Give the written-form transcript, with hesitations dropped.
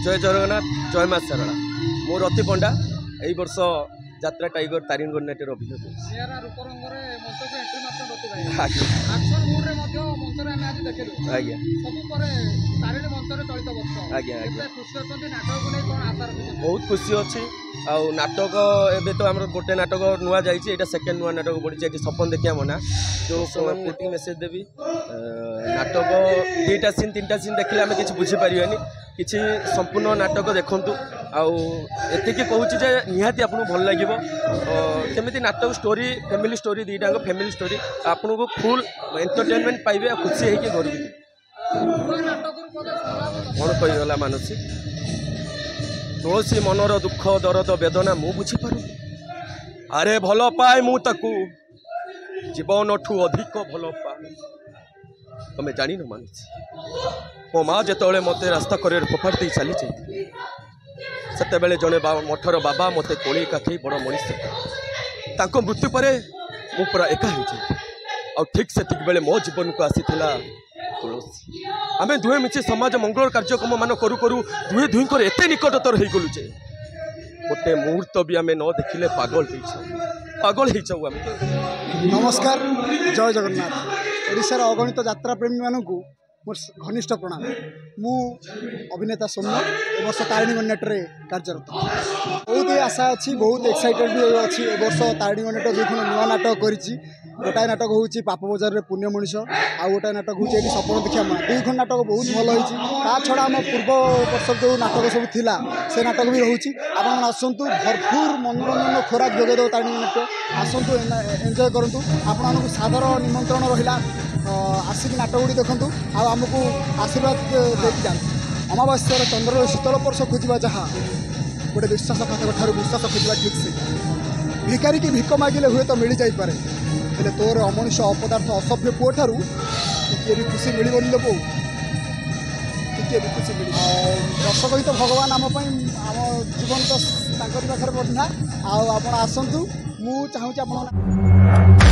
जय जगन्नाथ जय माँ सारला मो रति पंडा यही वर्ष यात्रा टाइगर तारिणगढ़ नाट्यर अभिनय बहुत खुशी अच्छी आउ नाटक एबे तो आम गोटे नाटक नुआ जाइए सेकेंड नुआ नाटक पड़ी सपन देखिया मना जो मेसेज देवी नाटक 2टा सीन 3टा सीन देखिले आम किसी बुझीपारे किसी संपूर्ण नाटक देखूँ आती कहूँ निहाती आपको भल लगे केमी नाटक स्टोरी फैमिली स्टोरी 2टाक फैमिली स्टोरी आपन को फुल एंटरटेनमेंट पाइबे खुशी होगी घर कौन कहीगला मानसी तुलसी मनर दुख दरद वेदना मु बुझीपारू अरे भल पाए मु ताकू जीवन ठू अधिक भल पाए तुम्हें जान न मानुची मो माँ जो मत रास्ता कर फोपाड़ दे चली जाइए से जड़े मठर बाबा मत कोली काखी बड़ मनीष मृत्यु पर मु पूरा एका हो जाए ठीक से बेले मो जीवन को आसी तुलसी आम दुहे मिसी समाज मंगल कार्यक्रम मान करू करू दुहे दुहींकर एत निकटतर हो गलु जे गोटे मुहूर्त भी आम न देखिले पागल हो नमस्कार जय जगन्नाथ ओडिशार अगणित यात्रा प्रेमी मानू मोर घनिष्ठ प्रणाम मु अभिनेता सौम्य ए वर्ष तारिणीगढ़ नाट्य कार्यरत बहुत ही आशा अच्छी बहुत एक्साइटेड भी अच्छी ए वर्ष तारिणीगढ़ नाट्य दुख नुआ नाटक करी गोटाए नाटक हूँ पाप बजार में पुण्य मनीष आउ गोटाए नाटक हूँ सपन देखिया मना 2 नाटक बहुत भल हो छड़ा आम पूर्व वर्ष जो नाटक सब थिला से नाटक भी रोचे आप आसतु भरपूर मनोरंजन खोराक जोगेदेव तारिणीगढ़ नाट्य आसतु एंजय करूँ आपण सादर निमंत्रण रहा आसिक नाटक गुड़ी देखूँ आमको आशीर्वाद देती जाती अमावास्यार चंद्र शीतल पर्श खोजा जहाँ गोटे विश्वासघातक ठार विश्वास खोजा ठीक से भिकारी की भिक मागिले हुए तो मिल जापे हेले तोर अमनुष्य अपदार्थ असभ्य पुओ ठारू टिके भी खुशी मिलबनी लोक टिके भी खुशी मिल दर्शक ही तो भगवान आम जीवन तो पाखे बंधा आप आसतु मु चाहूँ आप